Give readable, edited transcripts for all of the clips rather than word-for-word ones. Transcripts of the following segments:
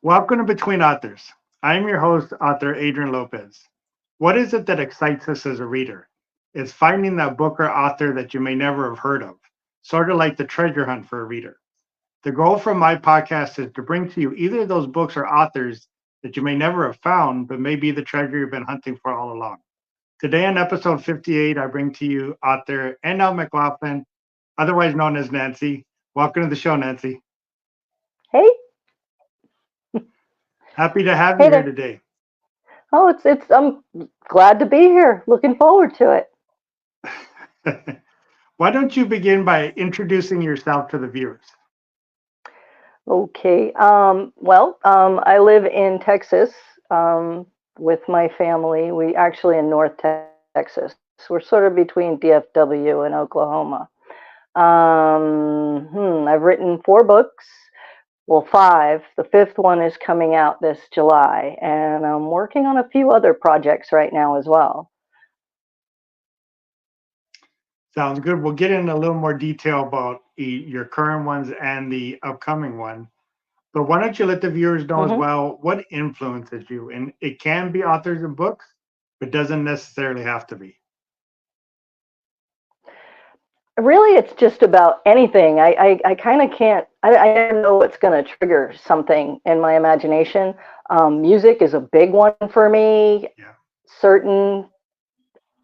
Welcome to Between Authors. I'm your host, author Adrian Lopez. What is it that excites us as a reader? It's finding that book or author that you may never have heard of, sort of like the treasure hunt for a reader. The goal from my podcast is to bring to you either those books or authors that you may never have found, but may be the treasure you've been hunting for all along. Today on episode 58, I bring to you author NL McLaughlin, otherwise known as Nancy. Welcome to the show, Nancy. Hey, Happy to have you hey here there. today. Oh, it's. I'm glad to be here. Looking forward to it. Why don't you begin by introducing yourself to the viewers? Okay. I live in Texas with my family. We actually in North Texas. We're sort of between DFW and Oklahoma. I've written 4 books. Well, 5. The 5th one is coming out this July, and I'm working on a few other projects right now as well. Sounds good. We'll get in a little more detail about your current ones and the upcoming one. But why don't you let the viewers know as hmm well what influences you? And it can be authors and books, but doesn't necessarily have to be. Really, it's just about anything. I kind of can't, I don't know what's going to trigger something in my imagination. Music is a big one for me. Yeah. Certain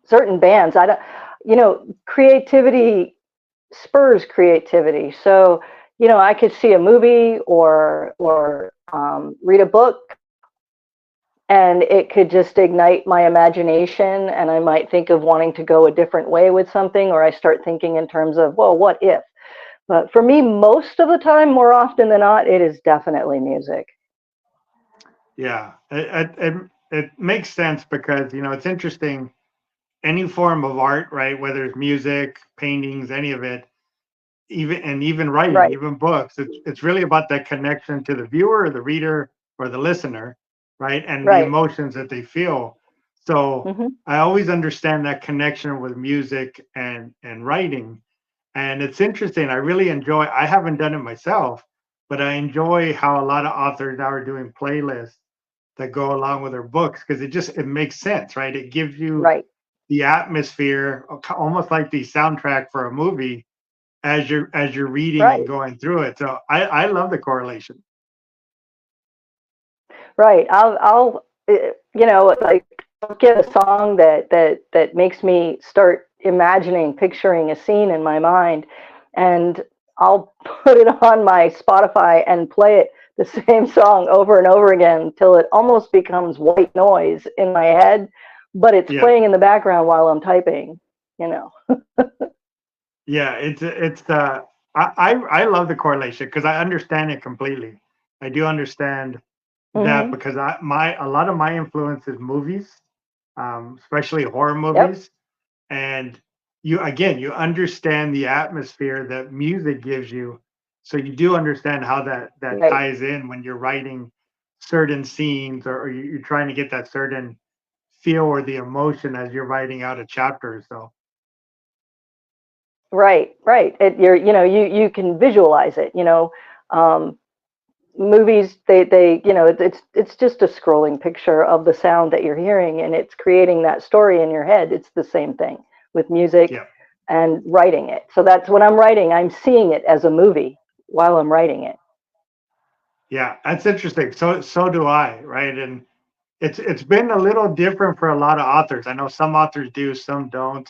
certain bands, I don't, creativity spurs creativity. So, I could see a movie or read a book, and it could just ignite my imagination, and I might think of wanting to go a different way with something, or I start thinking in terms of, well, what if? But for me, most of the time, more often than not, it is definitely music. Yeah. It makes sense because, it's interesting. Any form of art, right? Whether it's music, paintings, any of it, even writing, Right, even books, it's really about that connection to the viewer or the reader or the listener, right? And the right. emotions that they feel. So hmm I always understand that connection with music and writing. And it's interesting. I really enjoy, I haven't done it myself, but I enjoy how a lot of authors now are doing playlists that go along with their books because it makes sense, right? It gives you Right, the atmosphere, almost like the soundtrack for a movie as you're reading and right, going through it. So I love the correlation. right. Like I'll get a song that makes me start imagining, picturing a scene in my mind, and I'll put it on my Spotify and play it the same song over and over again until it almost becomes white noise in my head, but it's Yeah, playing in the background while I'm typing, you know. yeah. I love the correlation because I understand it completely. I do understand that hmm because a lot of my influence is movies, especially horror Yep. movies, and you understand the atmosphere that music gives you, so you do understand how that Right. ties in when you're writing certain scenes or you're trying to get that certain feel or the emotion as you're writing out a chapter. So Right, right. You can visualize it. Um, Movies, it's just a scrolling picture of the sound that you're hearing, and it's creating that story in your head. It's the same thing with music yeah, and writing it. So that's when I'm writing, I'm seeing it as a movie while I'm writing it. yeah, that's interesting. So do I, right? And it's been a little different for a lot of authors. I know some authors do, some don't,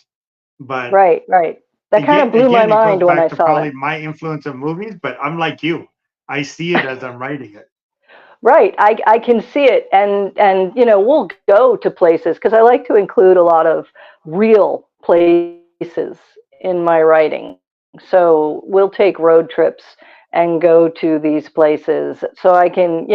but Right, right. That kind of blew my it goes mind when I back to saw probably that. my influence of movies. But I'm like you, I see it as I'm writing it. Right, I can see it, and we'll go to places because I like to include a lot of real places in my writing. So we'll take road trips and go to these places so I can,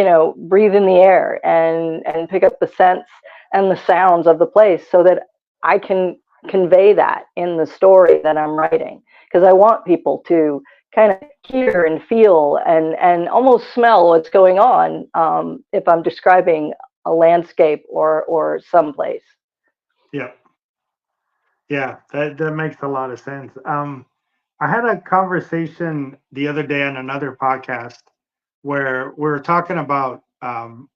breathe in the air and pick up the scents and the sounds of the place so that I can convey that in the story that I'm writing because I want people to kind of hear and feel and almost smell what's going on if I'm describing a landscape or someplace. Yeah, yeah, that makes a lot of sense. I had a conversation the other day on another podcast where we were talking about um,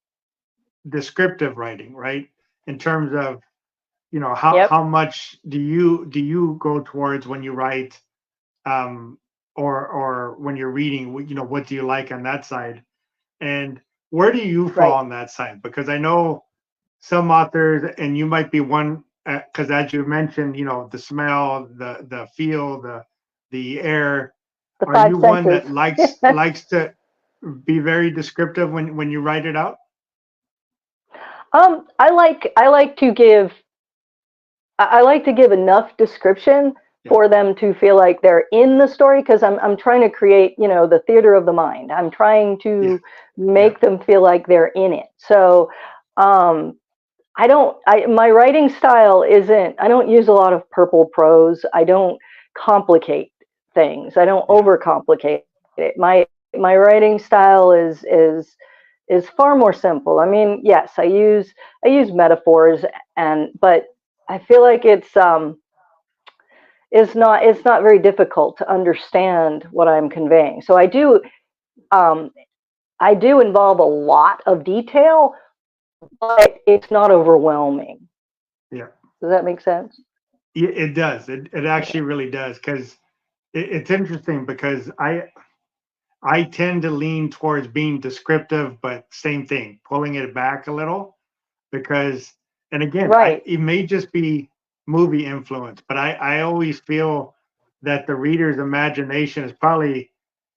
descriptive writing, right? In terms of, Yep. how much do you go towards when you write, um, or when you're reading, what do you like on that side? And where do you fall Right. on that side? Because I know some authors, and you might be one, because as you mentioned, the smell, the feel, the air. The Are five you one senses. that likes to be very descriptive when you write it out? I like to give I like to give enough description Yeah, for them to feel like they're in the story, because I'm trying to create, the theater of the mind. I'm trying yeah, to yeah, make them feel like they're in it. So um, I don't I my writing style isn't I don't use a lot of purple prose. I don't complicate things. I don't yeah, overcomplicate it. My writing style is far more simple. I mean, yes, I use metaphors, but I feel like it's not very difficult to understand what I'm conveying. So um I do involve a lot of detail, but it's not overwhelming. yeah. Does that make sense? It does. It Okay. actually really does, because it's interesting, because I tend to lean towards being descriptive, but same thing, pulling it back a little, because, and again, Right. it may just be movie influence, but I always feel that the reader's imagination is probably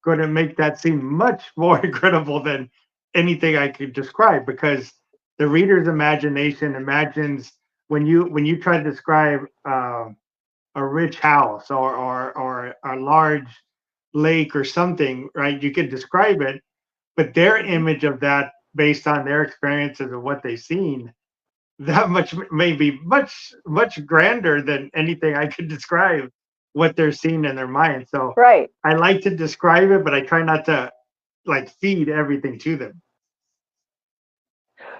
going to make that seem much more incredible than anything I could describe, because the reader's imagination imagines, when you try to describe, a rich house, or a large lake or something, right? You could describe it, but their Mhm. image of that, based on their experiences of what they've seen, that much may be much grander than anything I could describe, what they're seeing in their mind. So Right. I like to describe it, but I try not to like feed everything to them.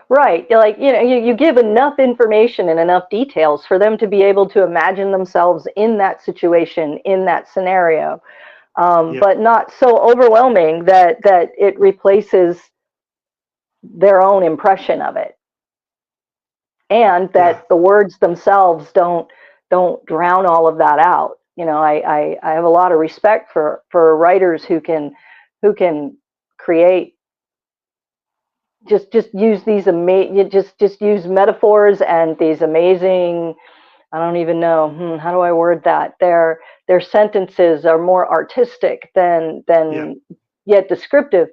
Right. Like, you give enough information and enough details for them to be able to imagine themselves in that situation, in that scenario, Yeah, but not so overwhelming that it replaces their own impression of it, and yeah, that the words themselves don't drown all of that out. I have a lot of respect for writers who can create, just use these amazing, just use metaphors and these amazing, I don't even know, how do I word that, their sentences are more artistic yeah, than yet descriptive.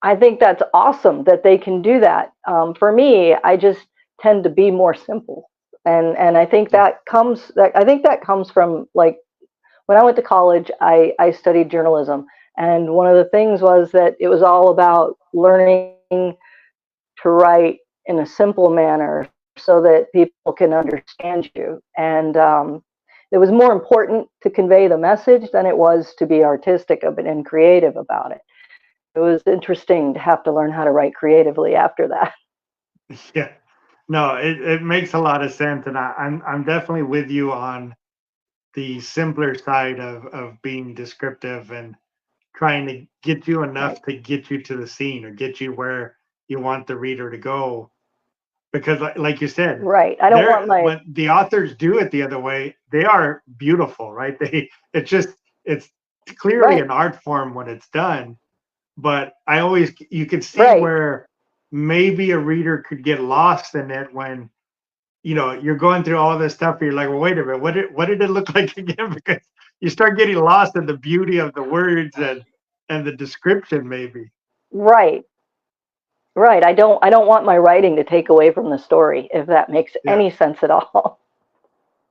I think that's awesome that they can do that. For me, I just tend to be more simple, and yeah, I think that comes from, like, when I went to college, I studied journalism, and one of the things was that it was all about learning to write in a simple manner so that people can understand you. And it was more important to convey the message than it was to be artistic and creative about it. It was interesting to have to learn how to write creatively after that. yeah. No, it makes a lot of sense, and I'm definitely with you on the simpler side of being descriptive, and trying to get you Right. enough to get you to the scene, or get you where you want the reader to go. Because like you said, Right. I don't want they're my when the authors do it the other way, they are beautiful, right? It's clearly right. an art form when it's done. But you could see Right. where maybe a reader could get lost in it, when you're going through all this stuff, and you're like, well, wait a minute, what did it look like again? Because you start getting lost in the beauty of the words, and the description, maybe. Right. Right. I don't want my writing to take away from the story, if that makes Yeah, any sense at all.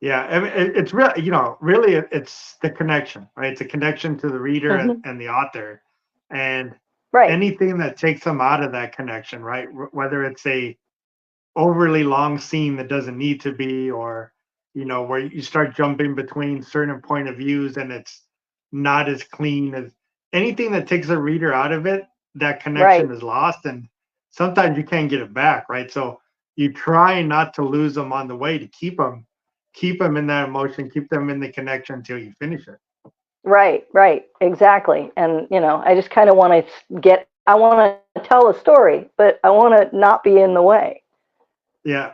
yeah. I mean, it's really, really, it's the connection, right? It's a connection to the reader, and, Hmm. and the author, and Right. anything that takes them out of that connection, right? Whether it's a overly long scene that doesn't need to be, or where you start jumping between certain point of views, and it's not as clean as anything that takes a reader out of it, that connection Right. is lost, and sometimes you can't get it back, right? So you try not to lose them on the way, to keep them in that emotion, keep them in the connection until you finish it. Right, right, exactly. And I just kind of want to I want to tell a story, but I want to not be in the way. Yeah,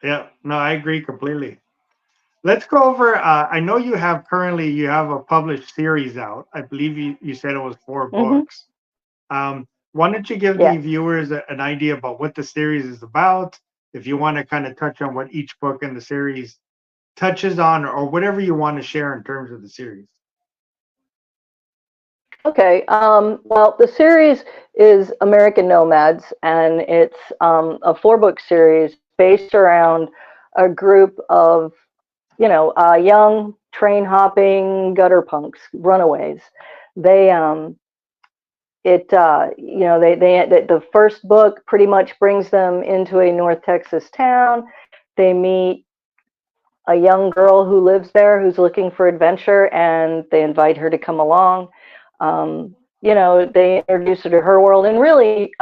yeah. No, I agree completely. Let's go over. I know you have a published series out. I believe you said it was 4 books. Why don't you give the Yes. viewers an idea about what the series is about? If you want to kind of touch on what each book in the series touches on, or whatever you want to share in terms of the series. Okay. Well, the series is American Nomads, and it's a 4-book series based around a group of, young train hopping gutter punks, runaways. They it the first book pretty much brings them into a North Texas town. They meet a young girl who lives there who's looking for adventure, and they invite her to come along. They introduce her to her world, and really,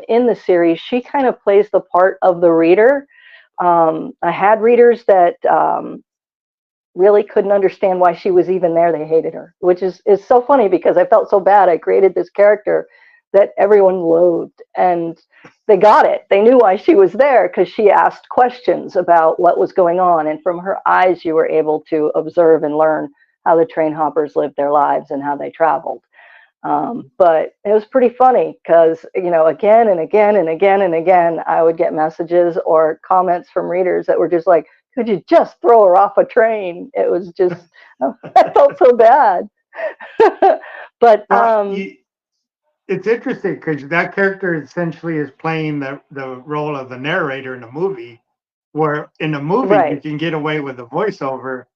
in the series, she kind of plays the part of the reader. I had readers that really couldn't understand why she was even there. They hated her, which is so funny because I felt so bad. I created this character that everyone loathed, and they got it. They knew why she was there because she asked questions about what was going on, and from her eyes you were able to observe and learn how the train hoppers lived their lives and how they traveled. But it was pretty funny because, again and again and again and again, I would get messages or comments from readers that were just like, could you just throw her off a train? It was just, I felt so bad. But Well, it's interesting because that character essentially is playing the role of the narrator in a movie, where in a movie you right. can get away with a voiceover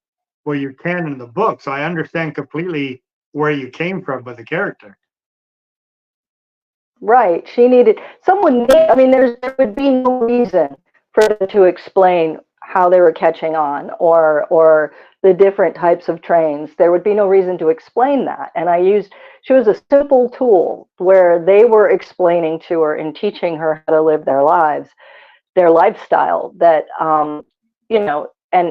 where you can in the book. So I understand completely where you came from with the character. Right. She needed someone. I mean, there would be no reason for them to explain how they were catching on, or the different types of trains. There would be no reason to explain that. And she was a simple tool where they were explaining to her and teaching her how to live their lives, their lifestyle. That and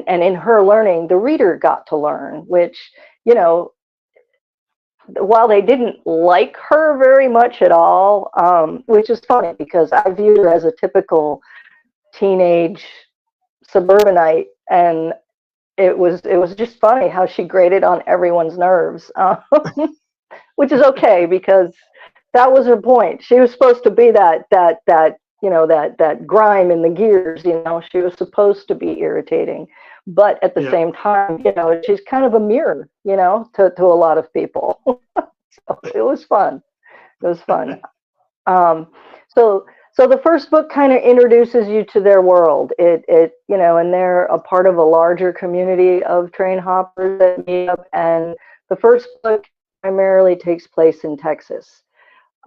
in her learning, the reader got to learn, which you know while they didn't like her very much at all, which is funny because I viewed her as a typical teenage suburbanite, and it was just funny how she grated on everyone's nerves, which is okay because that was her point. She was supposed to be that grime in the gears. She was supposed to be irritating, but at the Yeah. same time, she's kind of a mirror, to a lot of people. So it was fun. It was fun. Um, so so the first book kind of introduces you to their world. And they're a part of a larger community of train hoppers that meet up. And the first book primarily takes place in Texas.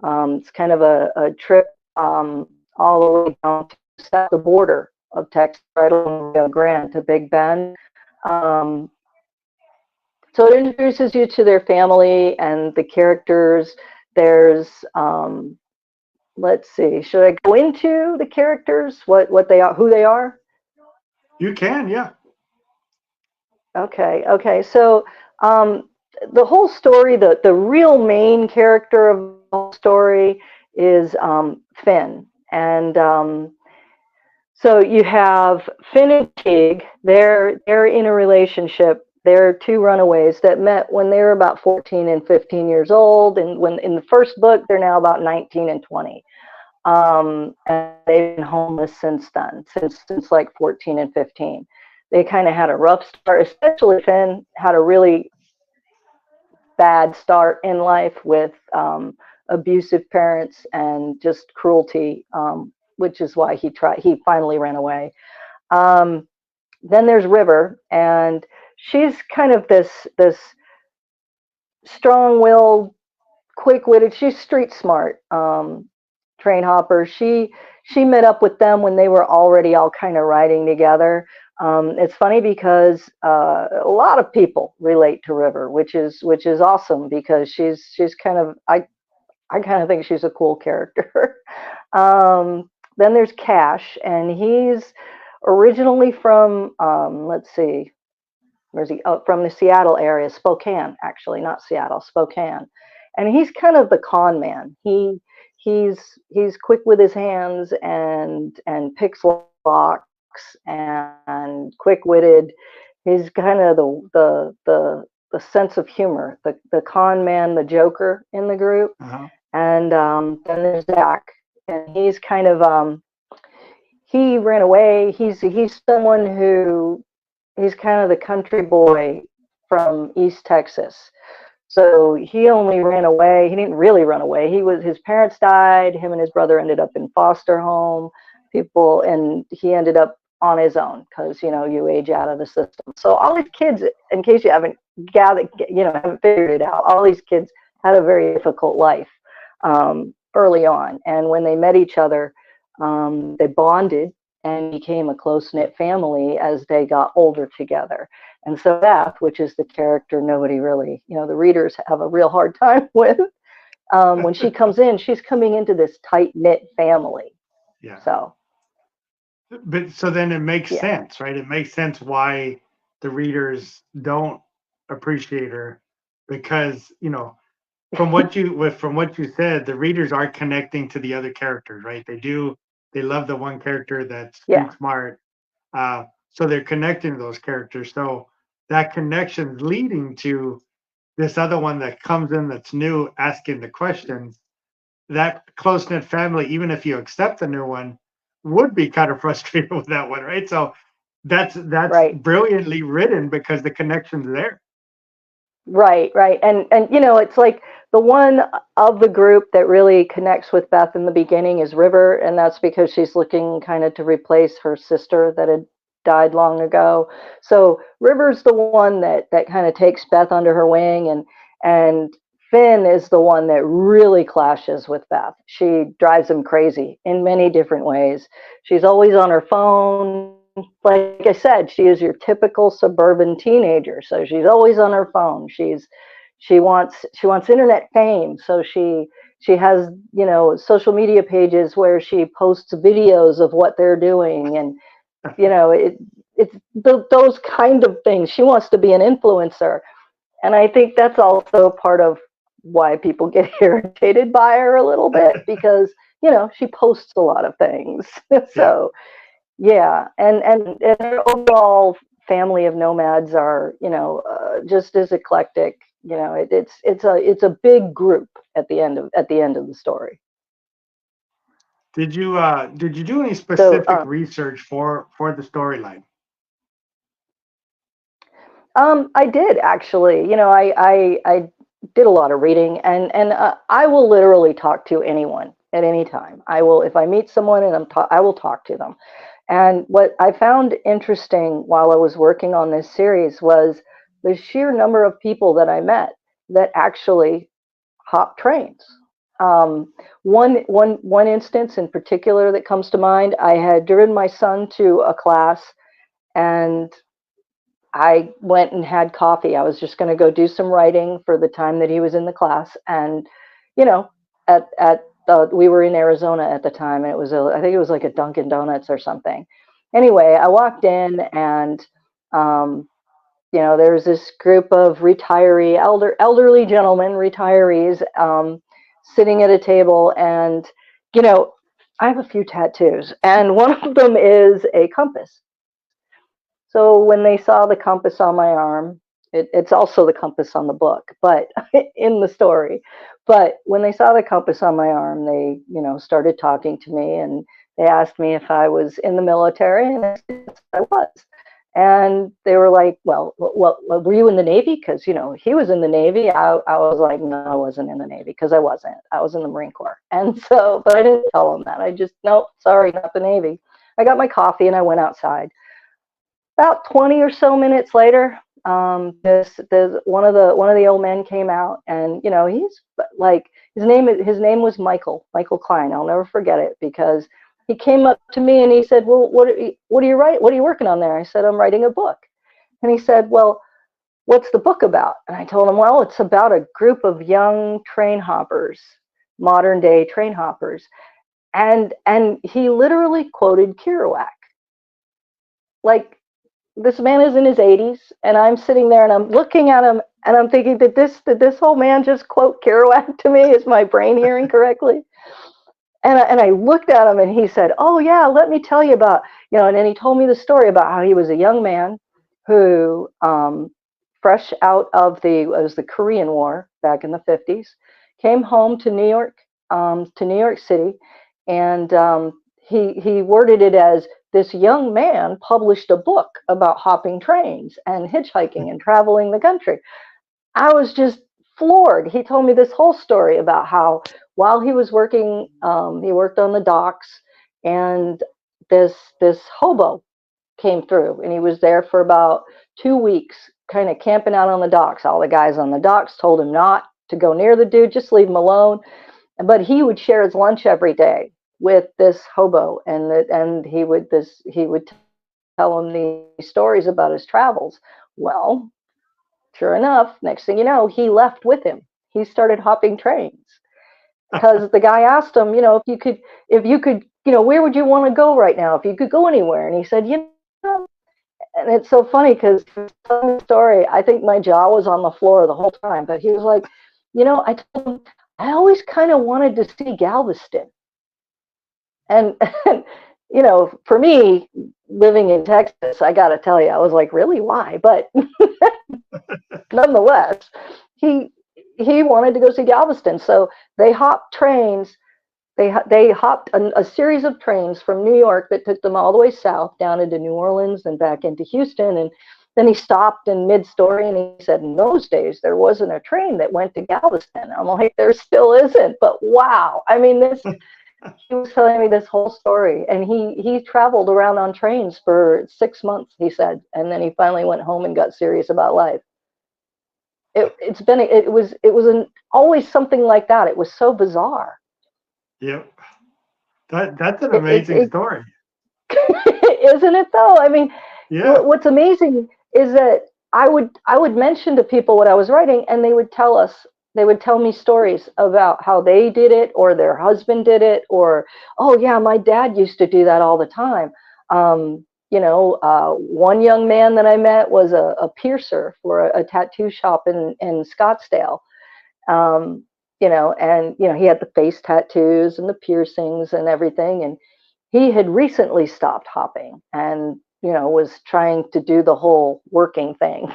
It's kind of a trip all the way down to the border of Texas, right along Rio Grande to Big Bend. Um, so it introduces you to their family and the characters. There's let's see, should I go into the characters, what they are, who they are? You can, yeah. Okay. So the whole story, the real main character of the whole story is Finn. And so you have Finn and Teague. They're in a relationship. They're two runaways that met when they were about 14 and 15 years old. And when in the first book, they're now about 19 and 20. And they've been homeless since then, since like 14 and 15. They kind of had a rough start, especially Finn had a really bad start in life with abusive parents and just cruelty, which is why he finally ran away. Then there's River, and she's kind of this strong-willed, quick-witted. She's street smart. Train hopper. She met up with them when they were already all kind of riding together. It's funny because a lot of people relate to River, which is awesome because she's kind of I kind of think she's a cool character. Then there's Cash, and he's originally from let's see, where's he? Oh, from the Seattle area, Spokane, actually, not Seattle, Spokane, and he's kind of the con man. he's quick with his hands and picks locks and quick-witted. He's kind of the sense of humor, the con man, the joker in the group. Uh-huh. And then there's Zach, and he's kind of he ran away. He's someone who he's kind of the country boy from East Texas. So he only ran away. He didn't really run away. His parents died. Him and his brother ended up in foster home. And he ended up on his own because you age out of the system. So all these kids, in case you haven't haven't figured it out, all these kids had a very difficult life early on. And when they met each other, they bonded and became a close-knit family as they got older together. And so Beth, which is the character nobody really, the readers have a real hard time with, when she comes in, she's coming into this tight-knit family. Yeah. But so then it makes sense, right? It makes sense why the readers don't appreciate her, because from what you said, the readers are connecting to the other characters, right? They love the one character that's street smart, so they're connecting to those characters. So that connection's leading to this other one that comes in that's new, asking the questions. That close-knit family, even if you accept the new one, would be kind of frustrated with that one, right? So that's right. Brilliantly written because the connection's there. Right. And it's like the one of the group that really connects with Beth in the beginning is River, and that's because she's looking kind of to replace her sister that had died long ago. So River's the one that kind of takes Beth under her wing, and Finn is the one that really clashes with Beth. She drives him crazy in many different ways. She's always on her phone. Like I said, she is your typical suburban teenager. So she's always on her phone. She wants internet fame. So she has, social media pages where she posts videos of what they're doing, and it's those kind of things. She wants to be an influencer. And I think that's also part of why people get irritated by her a little bit, because, she posts a lot of things. So, and their overall family of nomads are, just as eclectic. It's a big group at the end of the story. Did you do any specific research for the storyline? I did actually. I did a lot of reading, and I will literally talk to anyone at any time. I will, if I meet someone and I will talk to them. And what I found interesting while I was working on this series was the sheer number of people that I met that actually hop trains. One instance in particular that comes to mind, I had driven my son to a class, and I went and had coffee. I was just going to go do some writing for the time that he was in the class. And, we were in Arizona at the time, and I think it was like a Dunkin' Donuts or something. Anyway, I walked in, and, there was this group of elderly gentlemen, retirees, sitting at a table. And, I have a few tattoos, and one of them is a compass. So when they saw the compass on my arm, it's also the compass on the book, but in the story. But when they saw the compass on my arm, they, started talking to me, and they asked me if I was in the military, and I said, yes, I was. And they were like, well, were you in the Navy? Because, he was in the Navy. I was like, no, I wasn't in the Navy, because I wasn't. I was in the Marine Corps. And so, but I didn't tell them that. I just, nope, sorry, not the Navy. I got my coffee and I went outside. About 20 or so minutes later, one of the old men came out, and he's like, his name was Michael Klein. I'll never forget it, because he came up to me and he said, well, what are you writing? What are you working on there? I said, I'm writing a book. And he said, well, what's the book about? And I told him, well, it's about a group of young train hoppers, modern day train hoppers. And he literally quoted Kerouac. Like, this man is in his 80s, and I'm sitting there and I'm looking at him and I'm thinking, did this old man just quote Kerouac to me? Is my brain hearing correctly? And I looked at him, and he said, "Oh yeah, let me tell you about, and then he told me the story about how he was a young man who, fresh out of it was the Korean War back in the 50s, came home to New York City, and he worded it as this young man published a book about hopping trains and hitchhiking and traveling the country. I was just floored. He told me this whole story about how while he was working, he worked on the docks, and this hobo came through, and he was there for about 2 weeks, kind of camping out on the docks. All the guys on the docks told him not to go near the dude, just leave him alone. But he would share his lunch every day with this hobo, and he would tell him these stories about his travels. Well, sure enough, next thing you know, he left with him. He started hopping trains because the guy asked him, if you could, where would you want to go right now if you could go anywhere? And he said, and it's so funny because telling the story, I think my jaw was on the floor the whole time. But he was like, I told him I always kind of wanted to see Galveston, and for me, living in Texas, I got to tell you, I was like, really, why? But nonetheless, he he wanted to go see Galveston, so they hopped trains. They hopped a series of trains from New York that took them all the way south down into New Orleans and back into Houston. And then he stopped in mid-story and he said, in those days, there wasn't a train that went to Galveston. I'm like, there still isn't, but wow. I mean, he was telling me this whole story, and he traveled around on trains for 6 months, he said, and then he finally went home and got serious about life. Always something like that. It was so bizarre. Yep. That's an It, it, amazing it story. isn't it though? I mean, Yeah. what's amazing is that I would mention to people what I was writing, and they would tell me stories about how they did it or their husband did it, or, oh yeah, my dad used to do that all the time. One young man that I met was a piercer for a tattoo shop in Scottsdale. um, and he had the face tattoos and the piercings and everything, and he had recently stopped hopping and was trying to do the whole working thing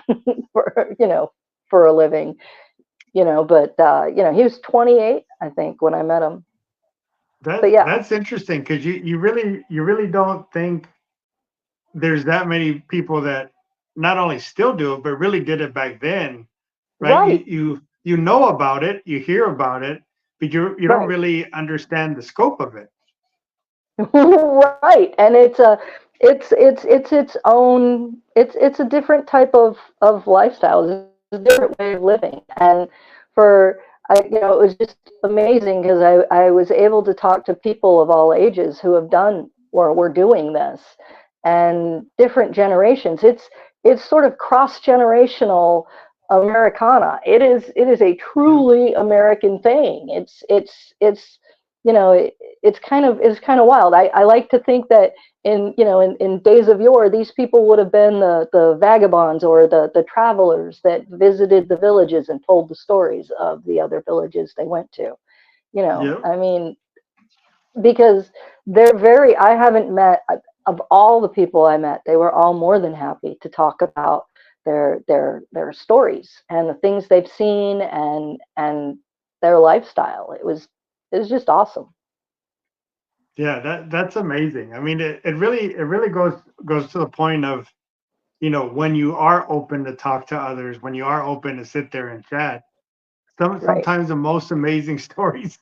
for a living, but he was 28, I think, when I met him. But yeah, That's interesting because you really don't think there's that many people that not only still do it but really did it back then, right? You right, you you know about it, you hear about it, but you don't right. really understand the scope of it. Right, and it's its own, it's a different type of lifestyle. It's a different way of living. And for it was just amazing because I was able to talk to people of all ages who have done or were doing this, and different generations. It's sort of cross-generational Americana. It is a truly American thing. It's you know it, it's kind of wild. I like to think that in days of yore, these people would have been the vagabonds or the travelers that visited the villages and told the stories of the other villages they went to. Yep. I mean, because they're very, I haven't met, of all the people I met, they were all more than happy to talk about their stories and the things they've seen, and their lifestyle. It was just awesome. Yeah, that's amazing. I mean, it really goes to the point of, when you are open to talk to others, when you are open to sit there and chat, Right, sometimes the most amazing stories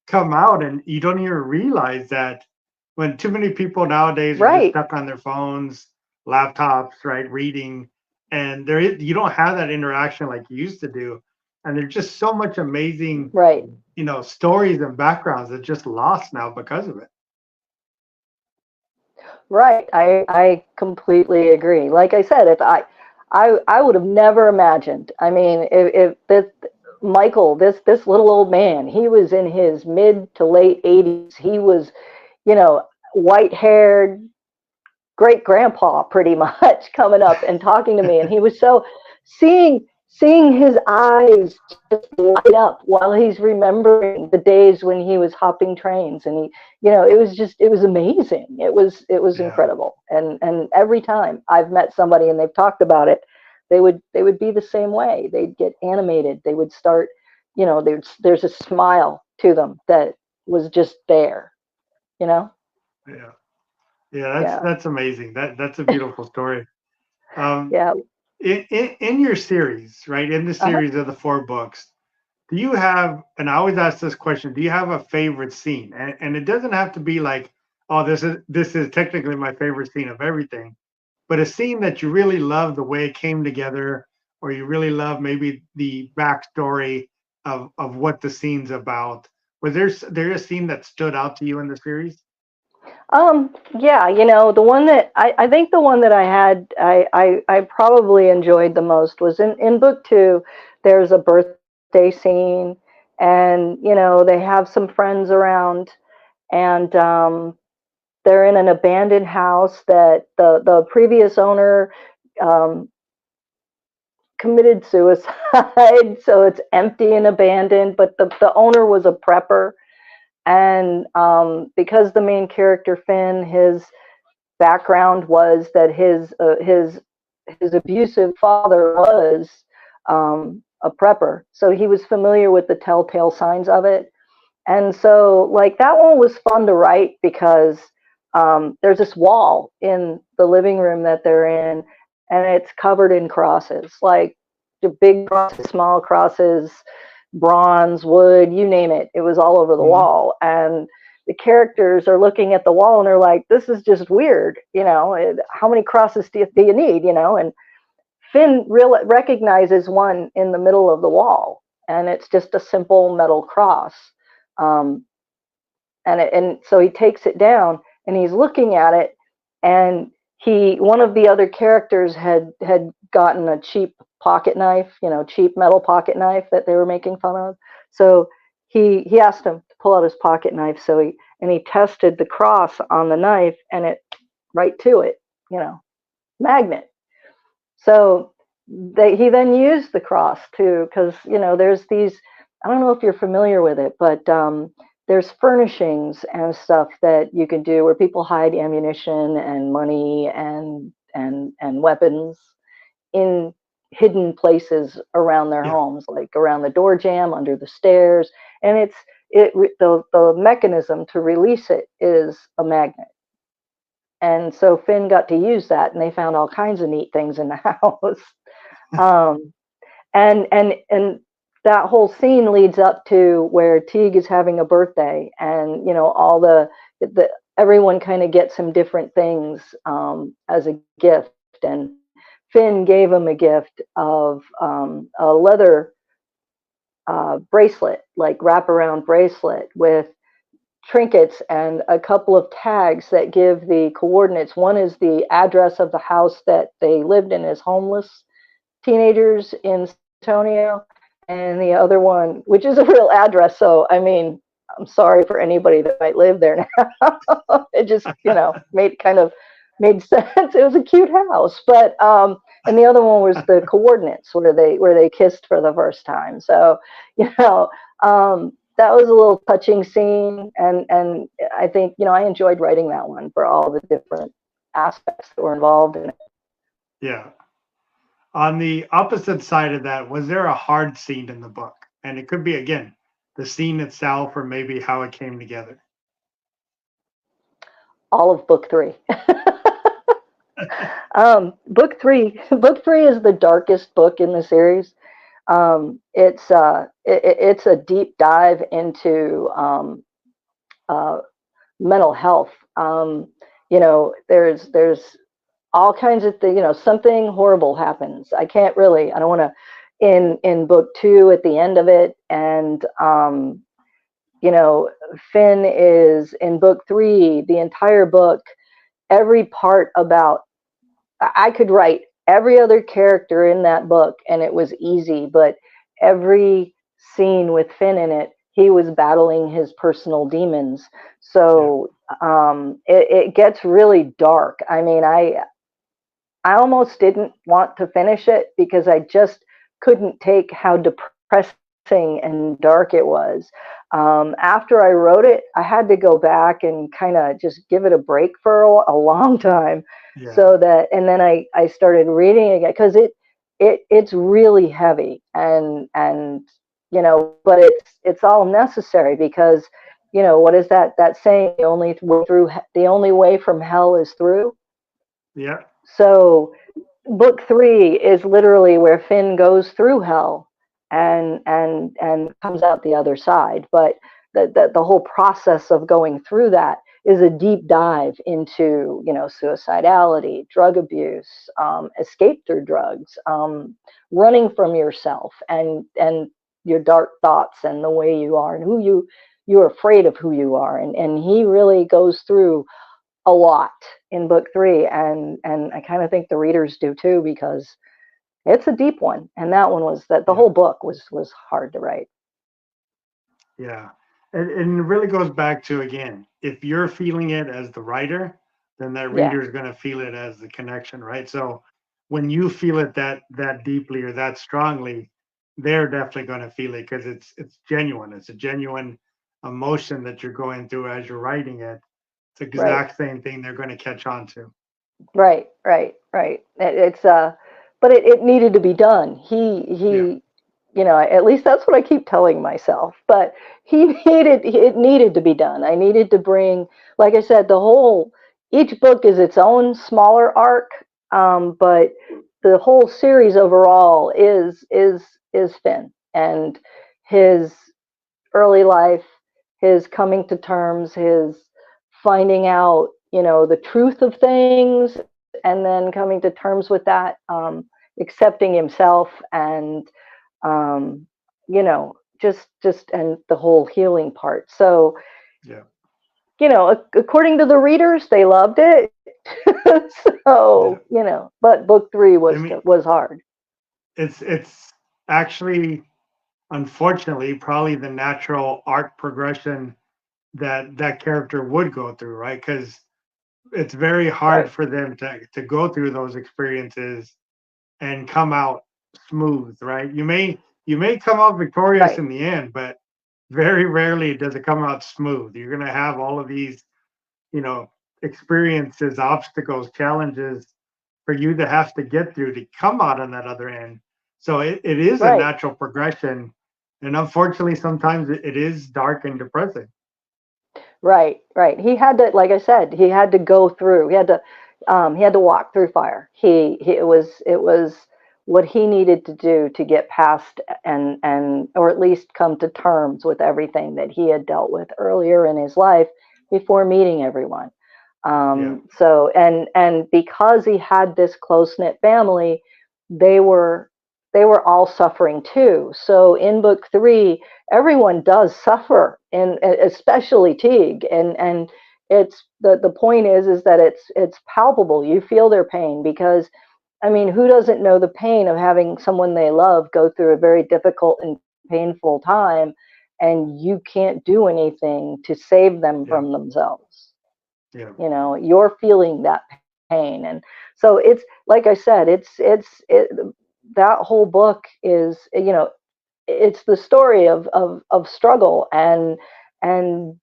come out, and you don't even realize that when too many people nowadays are just right, stuck on their phones, laptops, right, reading, and you don't have that interaction like you used to do, and there's just so much amazing, right. stories and backgrounds that just lost now because of it. Right. I completely agree. Like I said, if I would have never imagined. I mean, if this Michael, this little old man, he was in his mid to late 80s. He was, white haired great grandpa pretty much coming up and talking to me, and he was so seeing seeing his eyes just light up while he's remembering the days when he was hopping trains, and it was amazing. It was Yeah. incredible. And every time I've met somebody and they've talked about it, they would be the same way. They'd get animated. They would start, there's a smile to them that was just there, you know? Yeah. Yeah, Yeah. that's amazing. That's a beautiful story. Um, Yeah. in your series, right? In the Uh-huh. series of the 4 books, do you have, and I always ask this question, do you have a favorite scene? And it doesn't have to be like, oh, this is technically my favorite scene of everything, but a scene that you really love the way it came together, or you really love maybe the backstory of what the scene's about. Was there a scene that stood out to you in the series? Yeah, the one that I think the one that I had, I probably enjoyed the most was in book two. There's a birthday scene, and they have some friends around, and they're in an abandoned house that the previous owner um, committed suicide, so it's empty and abandoned. But the owner was a prepper, and because the main character Finn, his background was that his abusive father was a prepper, so he was familiar with the telltale signs of it. And so, like, that one was fun to write because there's this wall in the living room that they're in, and it's covered in crosses, like the big crosses, small crosses, bronze, wood, you name it. It was all over the Mhm. wall. And the characters are looking at the wall and they're like, this is just weird. How many crosses do you need? And Finn recognizes one in the middle of the wall, and it's just a simple metal cross. Um, and so he takes it down and he's looking at it, and one of the other characters had gotten a cheap pocket knife, cheap metal pocket knife that they were making fun of. So he asked him to pull out his pocket knife. So he tested the cross on the knife, and it right to it, magnet. So he then used the cross too, because there's these. I don't know if you're familiar with it, but there's furnishings and stuff that you can do where people hide ammunition and money and weapons in hidden places around their Yeah. homes, like around the door jamb, under the stairs, and the mechanism to release it is a magnet. And so Finn got to use that, and they found all kinds of neat things in the house. Um, and that whole scene leads up to where Teague is having a birthday, and all the everyone kind of gets him different things as a gift, and Finn gave him a gift of a leather bracelet, like wraparound bracelet with trinkets and a couple of tags that give the coordinates. One is the address of the house that they lived in as homeless teenagers in Antonio, and the other one, which is a real address. So, I mean, I'm sorry for anybody that might live there now. It just, made sense. It was a cute house, but and the other one was the coordinates where they kissed for the first time. So, you know, that was a little touching scene, and I think I enjoyed writing that one for all the different aspects that were involved in it. Yeah. On the opposite side of that, was there a hard scene in the book? And it could be, again, the scene itself or maybe how it came together. All of book three. Book three is the darkest book in the series. It's a deep dive into uh, mental health. There's all kinds of things. Something horrible happens. I don't want to. In book two, at the end of it, and you know, Finn is in book three. The entire book, every part about. I could write every other character in that book, and it was easy. But every scene with Finn in it, he was battling his personal demons. Yeah. So it gets really dark. I mean, I almost didn't want to finish it because I just couldn't take how depressing and dark it was. After I wrote it, I had to go back and kind of just give it a break for a long time, Yeah. so that, and then I started reading again, because it's really heavy, and but it's all necessary, because what is that saying, the only way from hell is through. Yeah. So book 3 is literally where Finn goes through hell and comes out the other side. But the whole process of going through that is a deep dive into suicidality, drug abuse, escape through drugs, running from yourself, and your dark thoughts, and the way you are, and you're afraid of who you are, and he really goes through a lot in book 3, and I kind of think the readers do too, because it's a deep one, and that one was that the whole book was hard to write. Yeah. And it really goes back to, again, if you're feeling it as the writer, then that Yeah, reader is going to feel it as the connection, right? So when you feel it that deeply or that strongly, they're definitely going to feel it, because it's genuine. It's a genuine emotion that you're going through as you're writing it. It's the right, exact same thing they're going to catch on to. right. It's but it needed to be done. Yeah. He at least that's what I keep telling myself. But it needed to be done. I needed to bring, like I said, each book is its own smaller arc, but the whole series overall is Finn and his early life, his coming to terms, his finding out, the truth of things, and then coming to terms with that, accepting himself, and um, just and the whole healing part. So, Yeah. according to the readers, they loved it. Yeah. So, but book 3 I mean, was hard. it's actually, unfortunately, probably the natural arc progression that character would go through, right? Because it's very hard Right, for them to go through those experiences and come out smooth, right? You may come out victorious right, in the end, but very rarely does it come out smooth. You're going to have all of these, you know, experiences, obstacles, challenges for you to have to get through to come out on that other end. So it is a right. natural progression. And unfortunately, sometimes it is dark and depressing. Right. He had to, like I said, he had to go through. He had to walk through fire. It was what he needed to do to get past, and or at least come to terms with everything that he had dealt with earlier in his life before meeting everyone. Yeah. So, and because he had this close knit family, they were they were all suffering too. So in book 3, everyone does suffer, and especially Teague, and it's the point is that it's palpable. You feel their pain, because I mean, who doesn't know the pain of having someone they love go through a very difficult and painful time, and you can't do anything to save them Yeah. from themselves. Yeah. You're feeling that pain. And so it's, like I said, that whole book is, it's the story of struggle, and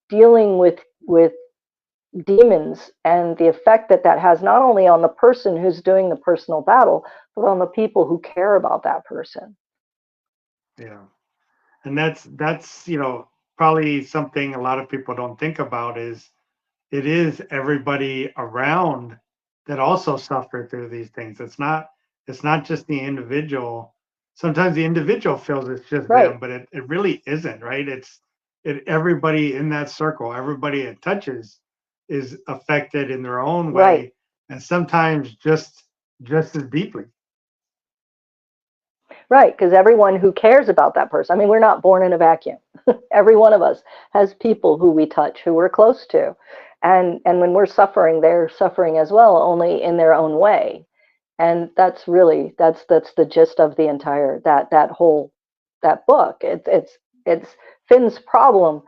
dealing with demons, and the effect that has, not only on the person who's doing the personal battle, but on the people who care about that person. Yeah. And that's probably something a lot of people don't think about, is it is everybody around that also suffer through these things. It's not just the individual. Sometimes the individual feels it's just them, Right, but it really isn't, right? It everybody in that circle, everybody it touches is affected in their own right. way, and sometimes just as deeply. Right, because everyone who cares about that person, I mean, we're not born in a vacuum. Every one of us has people who we touch, who we're close to. And when we're suffering, they're suffering as well, only in their own way. And that's the gist of the entire that book. It's Finn's problem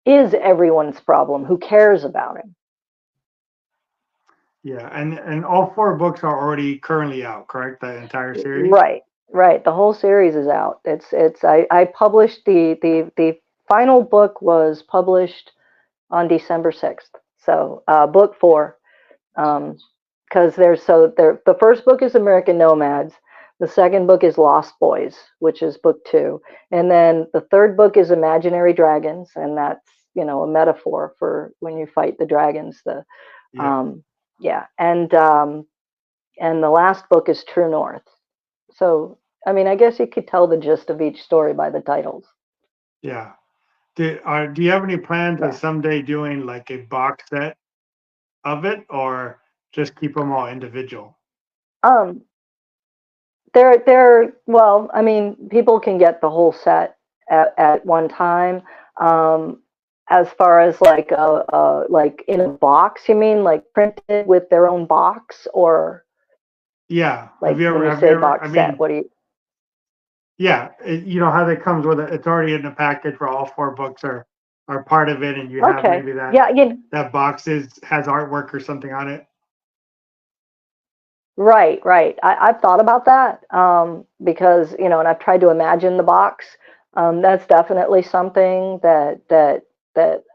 is everyone's problem who cares about him. Yeah, and all four books are already currently out, correct? The entire series? Right. Right. The whole series is out. I published the final book was published on December 6th. So book four, because the first book is American Nomads. The second book is Lost Boys, which is book two. And then the third book is Imaginary Dragons. And that's, a metaphor for when you fight the dragons, Yeah. um, yeah. And the last book is True North. So, I mean, I guess you could tell the gist of each story by the titles. Yeah. Do you have any plans of Yeah. someday doing like a box set of it, or just keep them all individual? Um, well, I mean, people can get the whole set at one time. Um, as far as like in a box, you mean like printed with their own box, or Yeah. like when you say I box set, mean, what do you? yeah, you know how that comes with it. It's already in the package where all four books are part of it, and you have Okay, maybe yeah, that box has artwork or something on it. right, right. I've thought about that, because and I've tried to imagine the box. That's definitely something that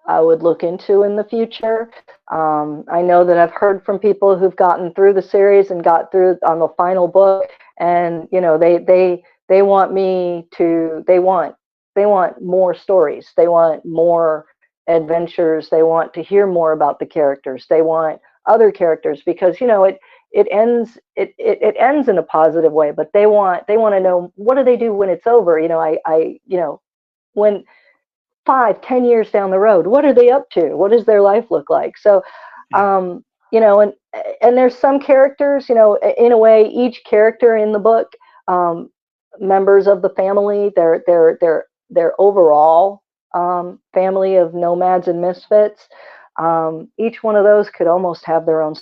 I would look into in the future. I know that I've heard from people who've gotten through the series and got through on the final book, and they want me to they want more stories. They want more adventures. They want to hear more about the characters. They want other characters because it ends in a positive way, but they want to know, what do they do when it's over. When 5-10 years down the road, what are they up to, what does their life look like? So Yeah. and there's some characters, in a way, each character in the book, um, members of the family, their overall family of nomads and misfits. Each one of those could almost have their own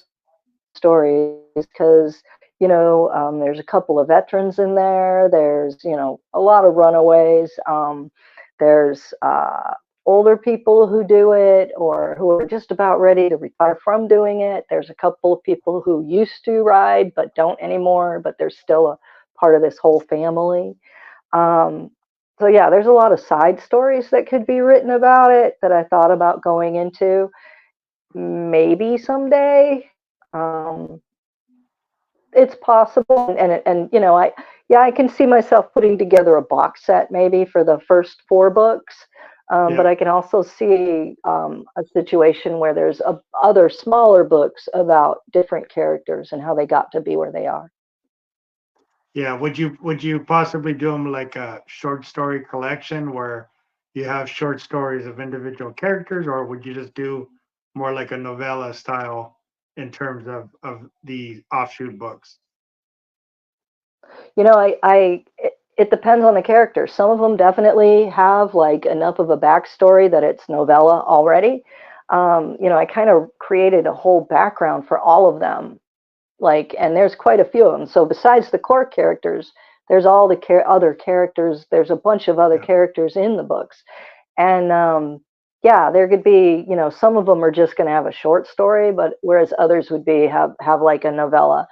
stories, because there's a couple of veterans in there. There's a lot of runaways. There's older people who do it, or who are just about ready to retire from doing it. There's a couple of people who used to ride but don't anymore, but they're still a part of this whole family. um, so yeah, there's a lot of side stories that could be written about it that I thought about going into, maybe someday. um, it's possible, and I can see myself putting together a box set maybe for the first four books. But Yeah. I can also see a situation where there's other smaller books about different characters and how they got to be where they are. Yeah. Would you possibly do them like a short story collection where you have short stories of individual characters, or would you just do more like a novella style in terms of the offshoot books? It depends on the character. Some of them definitely have like enough of a backstory that it's novella already. I kind of created a whole background for all of them, and there's quite a few of them. So besides the core characters, there's all the other characters. There's a bunch of other Yeah. characters in the books, and yeah, there could be, some of them are just going to have a short story, but whereas others would have like a novella.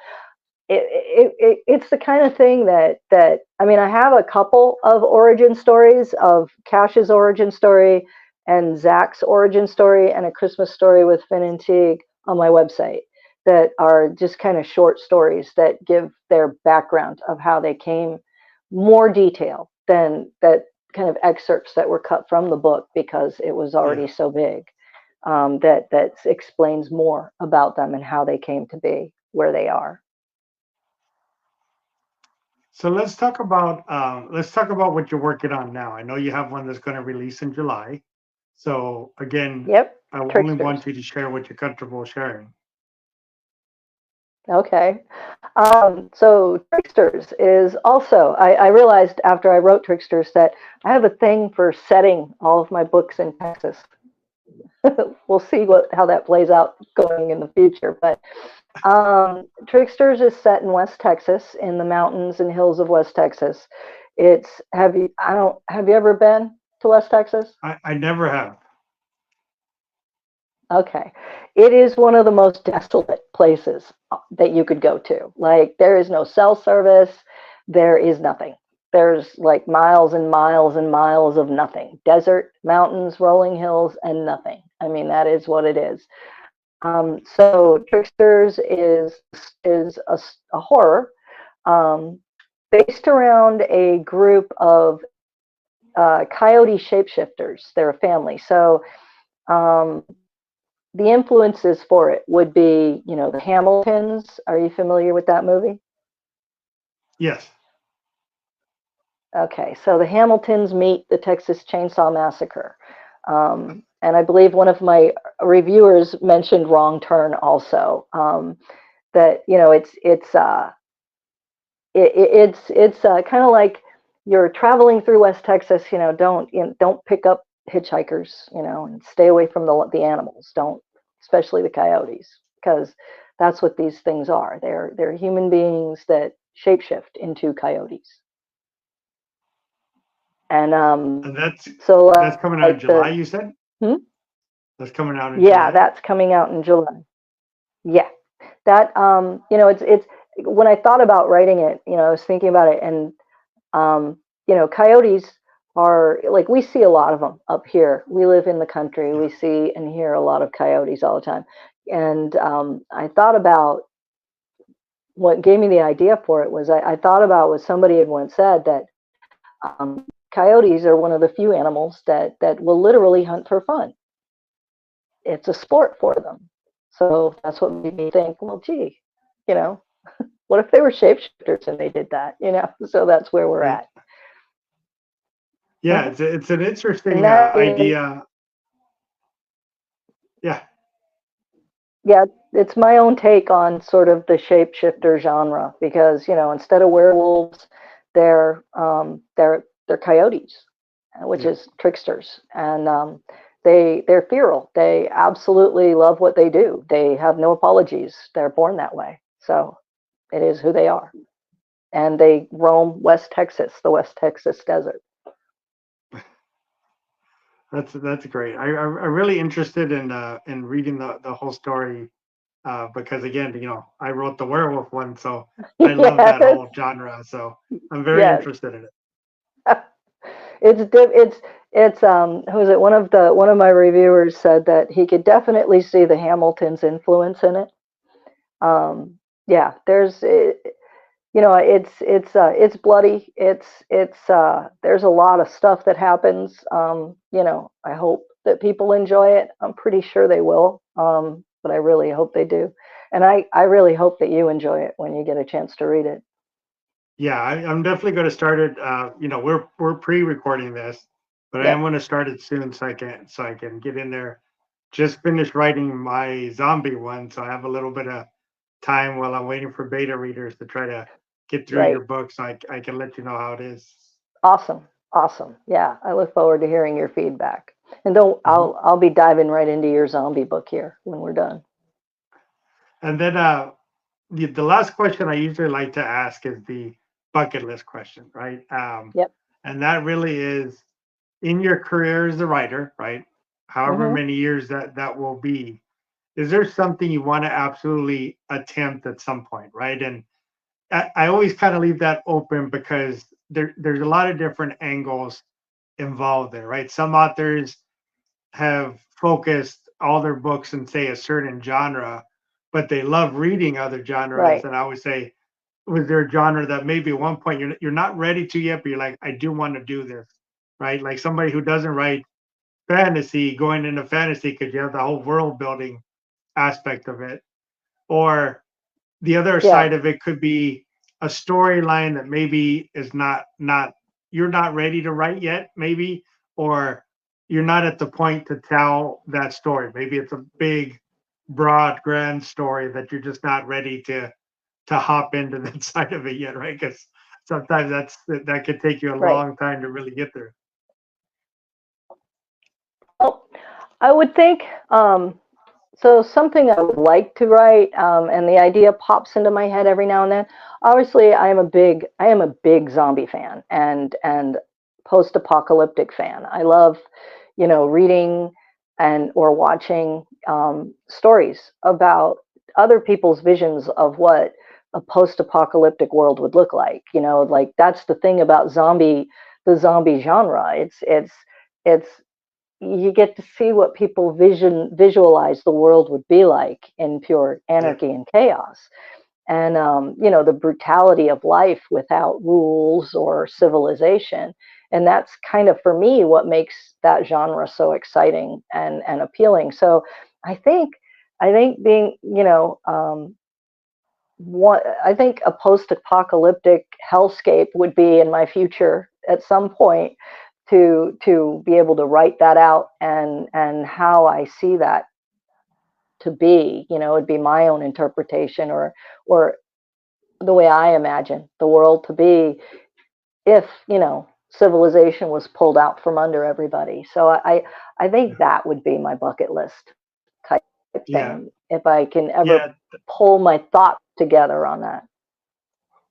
It's the kind of thing that I mean, I have a couple of origin stories, of Cash's origin story and Zach's origin story, and a Christmas story with Finn and Teague on my website, that are just kind of short stories that give their background of how they came, more detail than that kind of excerpts that were cut from the book because it was Yeah. already so big. That explains more about them and how they came to be where they are. So let's talk about what you're working on now. I know you have one that's going to release in July. So again, Yep, I only tricksters. want you to share what you're comfortable sharing. Okay. So Tricksters is also, I realized after I wrote Tricksters that I have a thing for setting all of my books in Texas. We'll see how that plays out going in the future. But Tricksters is set in West Texas, in the mountains and hills of West Texas. Have you ever been to West Texas? I never have. Okay. It is one of the most desolate places that you could go to. Like, there is no cell service. there is nothing. There's like miles and miles and miles of nothing. Desert, mountains, rolling hills, and nothing. I mean, that is what it is. So Tricksters is a horror based around a group of coyote shapeshifters. They're a family. So the influences for it would be, the Hamiltons. Are you familiar with that movie? Yes. Okay, so the Hamiltons meet the Texas Chainsaw Massacre. And I believe one of my reviewers mentioned Wrong Turn also. That it's kind of like you're traveling through West Texas. Don't pick up hitchhikers. And stay away from the animals. Don't, especially the coyotes, because that's what these things are. They're human beings that shapeshift into coyotes. And that's so coming out in July, you said? Hmm? That's coming out in July? Yeah, that's coming out in July. Yeah. That it's when I thought about writing it, I was thinking about it, and coyotes are, like, we see a lot of them up here. We live in the country. We see and hear a lot of coyotes all the time. And I thought about what gave me the idea for it was I thought about what somebody had once said, that coyotes are one of the few animals that will literally hunt for fun. It's a sport for them. So that's what made me think, well, gee, what if they were shapeshifters and they did that? So that's where we're at. Yeah, it's an interesting idea. Yeah. Yeah, it's my own take on sort of the shapeshifter genre, because instead of werewolves, they're coyotes, which is tricksters, and they're feral. They absolutely love what they do. They have no apologies. They're born that way. So it is who they are, and they roam West Texas, the West Texas desert. That's great. I'm really interested in reading the whole story, because again, I wrote the werewolf one, so I love that whole genre. So I'm very interested in it. It's who was it? One of my reviewers said that he could definitely see the Hamiltons' influence in it. It's bloody. There's a lot of stuff that happens. I hope that people enjoy it. I'm pretty sure they will. But I really hope they do. And I really hope that you enjoy it when you get a chance to read it. Yeah, I'm definitely going to start it. We're pre-recording this, but I am going to start it soon so I can get in there. Just finished writing my zombie one, so I have a little bit of time while I'm waiting for beta readers to try to get through your book, so I can let you know how it is. Awesome. Yeah, I look forward to hearing your feedback. And I'll be diving right into your zombie book here when we're done. And then the last question I usually like to ask is the bucket list question, right? Yep. And that really is, in your career as a writer, right? However many years that will be, is there something you want to absolutely attempt at some point, right? And I always kind of leave that open, because there's a lot of different angles involved there, right? Some authors have focused all their books in, say, a certain genre, but they love reading other genres. Right. And I always say, was there a genre that maybe at one point you're not ready to yet, but you're like, I do want to do this, right? Like somebody who doesn't write fantasy going into fantasy because you have the whole world building aspect of it. Or the other side of it could be a storyline that maybe is not you're not ready to write yet, maybe, or you're not at the point to tell that story. Maybe it's a big, broad, grand story that you're just not ready to hop into that side of it yet, right? Because sometimes that could take you a long time to really get there. Well, I would think so. Something I would like to write, and the idea pops into my head every now and then. Obviously, I am a big zombie fan and post-apocalyptic fan. I love, reading or watching stories about other people's visions of what a post-apocalyptic world would look like. Like that's the thing about the zombie genre. It's you get to see what people visualize the world would be like in pure Yeah. anarchy and chaos. And the brutality of life without rules or civilization. And that's kind of, for me, what makes that genre so exciting and appealing. So I think being, I think a post-apocalyptic hellscape would be in my future at some point, to be able to write that out, and how I see that to be. It'd be my own interpretation, or the way I imagine the world to be if, civilization was pulled out from under everybody. So I think that would be my bucket list type Yeah. thing, if I can ever Yeah. pull my thoughts together on that.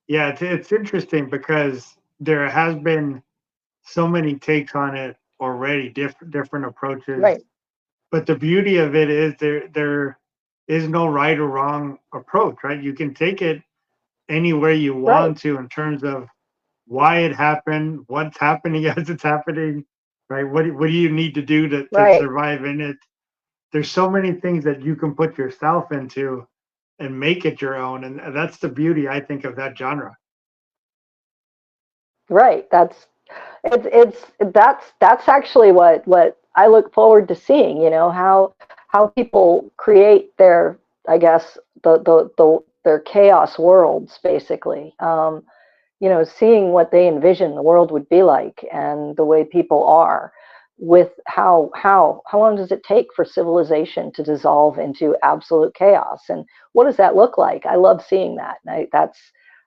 Yeah. It's interesting because there has been so many takes on it already, different approaches. Right, But the beauty of it is there is no right or wrong approach, right? You can take it anywhere you right, want to in terms of why it happened, what's happening as it's happening, right? What do you need to do to right, survive in it? There's so many things that you can put yourself into and make it your own. And that's the beauty, I think, of that genre. right. That's actually what I look forward to seeing. How people create their, I guess, their chaos worlds, basically. Seeing what they envision the world would be like, and the way people are, with how long does it take for civilization to dissolve into absolute chaos, and what does that look like? I love seeing that. And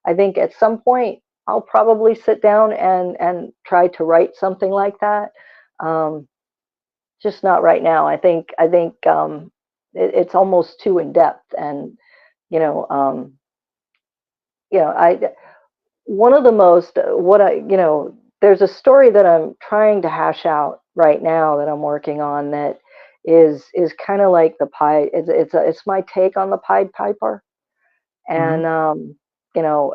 I think at some point I'll probably sit down and try to write something like that. Um, just not right now. It's almost too in depth, and you know, um, I one of the most what I there's a story that I'm trying to hash out right now, that I'm working on, that is kind of like the pie. It's my take on the Pied Piper, Hmm. and you know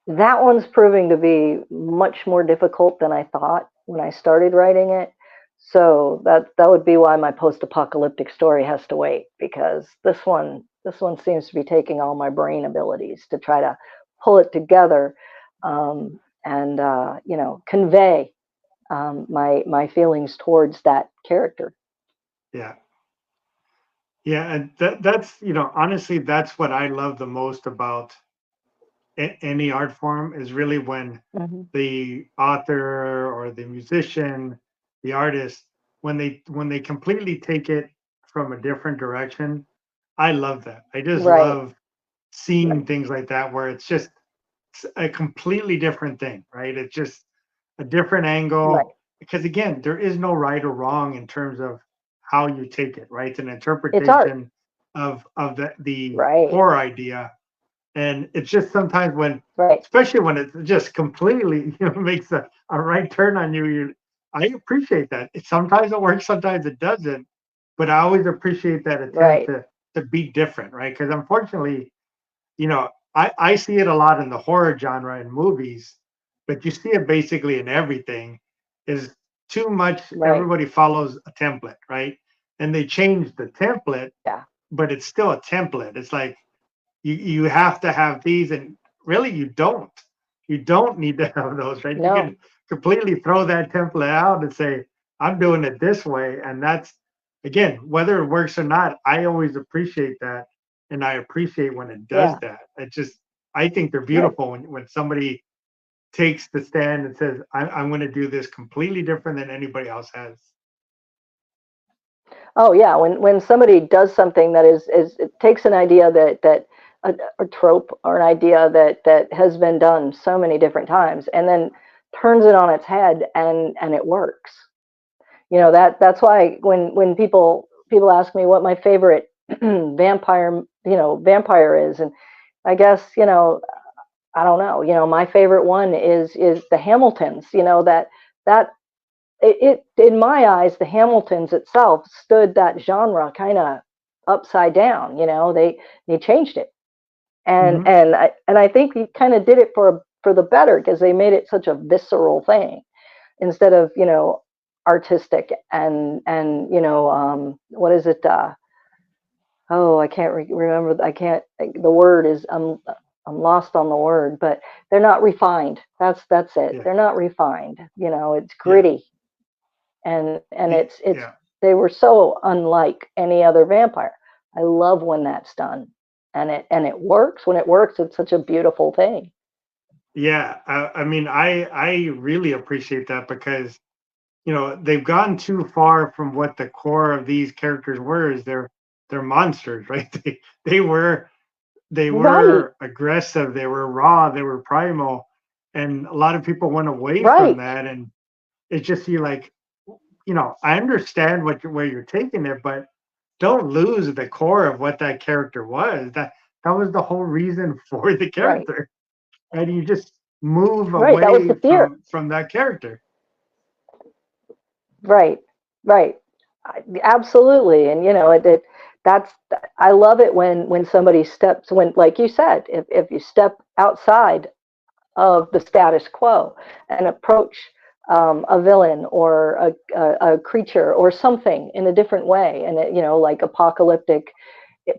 that one's proving to be much more difficult than I thought when I started writing it. So that would be why my post-apocalyptic story has to wait, because this one seems to be taking all my brain abilities to try to pull it together, and convey my feelings towards that character. Yeah. Yeah. And that's, honestly, that's what I love the most about any art form, is really when Hmm. the author or the musician, the artist, when they completely take it from a different direction. I love that. I just Right, love seeing right, things like that where it's just a completely different thing, right? It's just a different right. angle, because again, there is no right or wrong in terms of how you take it, right? It's an It's art. interpretation of the Right, core idea. And it's just sometimes when, right, especially when it just completely, makes a right turn on you, I appreciate that. Sometimes it works, sometimes it doesn't, but I always appreciate that attempt right. to be different, right? Because unfortunately, I see it a lot in the horror genre in movies, but you see it basically in everything. Is too much. Right. Everybody follows a template, right? And they change the template, Yeah. but it's still a template. It's like you have to have these, and really you don't. You don't need to have those, right? You No. can completely throw that template out and say, I'm doing it this way. And that's, again, whether it works or not, I always appreciate that. And I appreciate when it does Yeah. that. It just, I think they're Right. beautiful when somebody takes the stand and says, I'm going to do this completely different than anybody else has. Oh yeah, when somebody does something that is it takes an idea that a trope, or an idea that has been done so many different times, and then turns it on its head, and it works. That's why when people ask me what my favorite vampire is, and I guess, I don't know, my favorite one is the Hamiltons. That in my eyes, the Hamiltons itself stood that genre kind of upside down. They changed it, and Hmm. I think he kind of did it for the better, because they made it such a visceral thing instead of, artistic and what is it? Oh, I can't remember. I can't. The word is I'm lost on the word, but they're not refined. That's it. Yeah. They're not refined. It's Yeah. gritty, and it's Yeah. they were so unlike any other vampire. I love when that's done, and it works. When it works, it's such a beautiful thing. Yeah. I mean, I really appreciate that because they've gone too far from what the core of these characters were. Is they're monsters, right? They Right, were aggressive, they were raw, they were primal, and a lot of people went away from right, that. And it's just you like, I understand where you're taking it, but don't lose the core of what that character was. That was the whole reason for the right, character, and you just move right. That was away the fear. from that character. Right, right. Absolutely. And that's I love it when somebody steps, when, like you said, if you step outside of the status quo and approach a villain or a creature or something in a different way, and like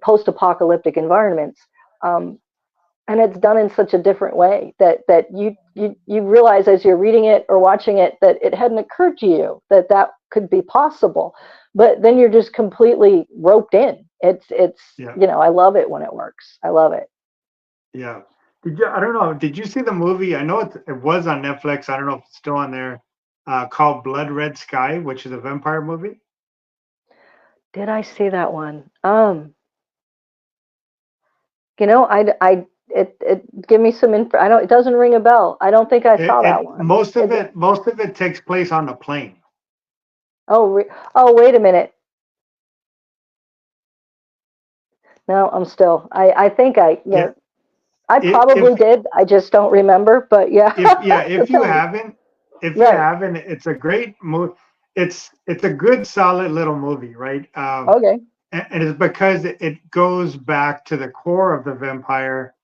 post-apocalyptic environments, um, and it's done in such a different way that you realize as you're reading it or watching it that it hadn't occurred to you that could be possible, but then you're just completely roped in. It's Yeah, I love it when it works. I love it. yeah. I don't know, did you see the movie? I know it was on Netflix. I don't know if it's still on there. Called Blood Red Sky, which is a vampire movie. Did I see that one? I it give me some info. I don't It doesn't ring a bell. I don't think I saw that one. Most of it takes place on the plane. Oh, wait a minute. No, I'm still. I think Yeah. I If probably did. I just don't remember. But yeah. yeah, So if you tell me. haven't, Right. it's a great movie. It's a good, solid little movie, right? Okay. And it's because it goes back to the core of the vampire,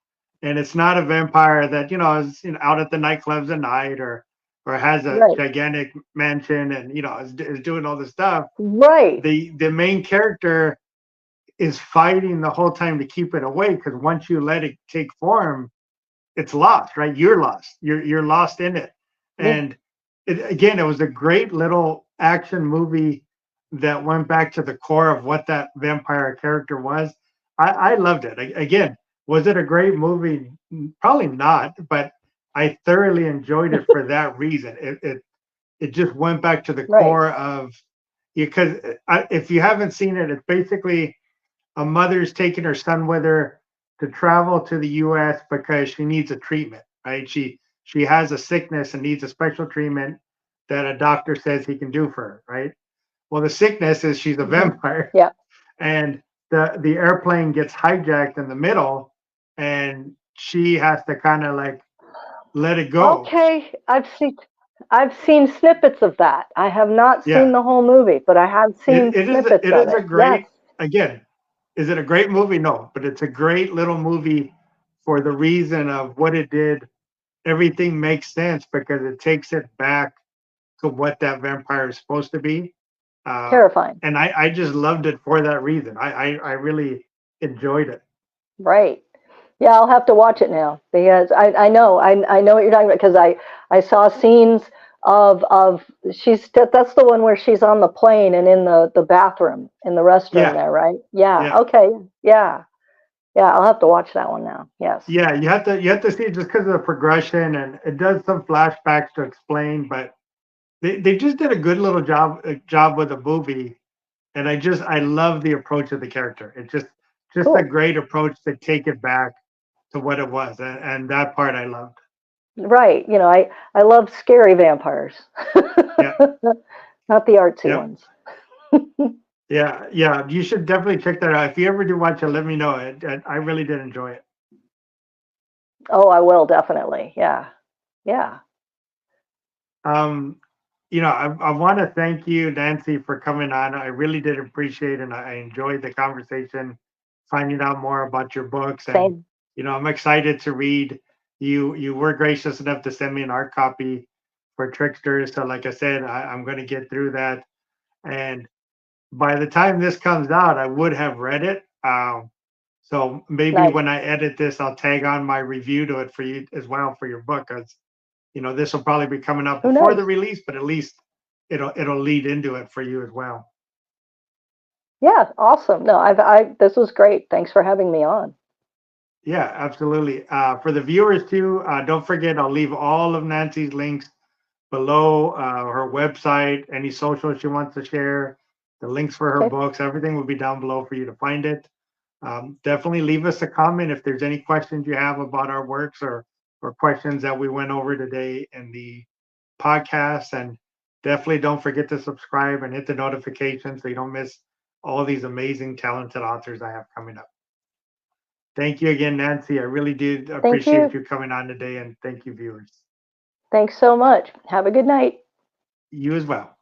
and it's not a vampire that is out at the nightclubs at night, or has a Right. gigantic mansion, and is doing all this stuff. Right. The main character is fighting the whole time to keep it away, because once you let it take form, it's lost, right? You're lost. You're lost in it. Yeah. And again, it was a great little action movie that went back to the core of what that vampire character was. I loved it. Again, was it a great movie? Probably not, but I thoroughly enjoyed it for that reason. It just went back to the Right. core of, because if you haven't seen it, it's basically a mother's taking her son with her to travel to the U.S. because she needs a treatment, right? She has a sickness and needs a special treatment that a doctor says he can do for her, right? Well, the sickness is she's a Hmm. vampire, Yeah. and the airplane gets hijacked in the middle, and she has to kind of like let it go. Okay. I've seen snippets of that. I have not seen Yeah, the whole movie, but I have it, seen it is snippets it of is a it. Yes. great, again, is it a great movie? No, but it's a great little movie for the reason of what it did. Everything makes sense because it takes it back to what that vampire is supposed to be. Uh, Terrifying. and I just loved it for that reason. I really enjoyed it. Right. Yeah, I'll have to watch it now, because I know what you're talking about, because I saw scenes of that's the one where she's on the plane and in the bathroom in the restroom Yeah, there, right? Yeah. yeah, Okay. Yeah. Yeah. I'll have to watch that one now. Yes. yeah. You have to see it just because of the progression, and it does some flashbacks to explain, but they just did a good little job with the movie. And I love the approach of the character. It's just a Cool. great approach to take it back to what it was, and that part I loved. Right. I love scary vampires, Yeah, not the artsy yep, ones. yeah, yeah. You should definitely check that out. If you ever do watch it, let me know. I really did enjoy it. Oh, I will definitely. Yeah. Yeah. Um, I want to thank you, Nancy, for coming on. I really did appreciate it, and I enjoyed the conversation, finding out more about your books and Same. I'm excited to read. You were gracious enough to send me an art copy for Tricksters. So like I said, I'm going to get through that. And by the time this comes out, I would have read it. So maybe Nice. when I edit this, I'll tag on my review to it for you as well for your book, because this will probably be coming up Oh, before the nice. release, but at least it'll lead into it for you as well. Yeah, awesome. No, I this was great. Thanks for having me on. Yeah, absolutely. For the viewers too, don't forget I'll leave all of Nancy's links below, her website, any social she wants to share, the links for her Okay. books, everything will be down below for you to find it. Definitely leave us a comment if there's any questions you have about our works, or questions that we went over today in the podcast. And definitely don't forget to subscribe and hit the notification so you don't miss all these amazing, talented authors I have coming up. Thank you again, Nancy. I really did Thank appreciate you. you coming on today, and thank you, viewers. Thanks so much. Have a good night. You as well.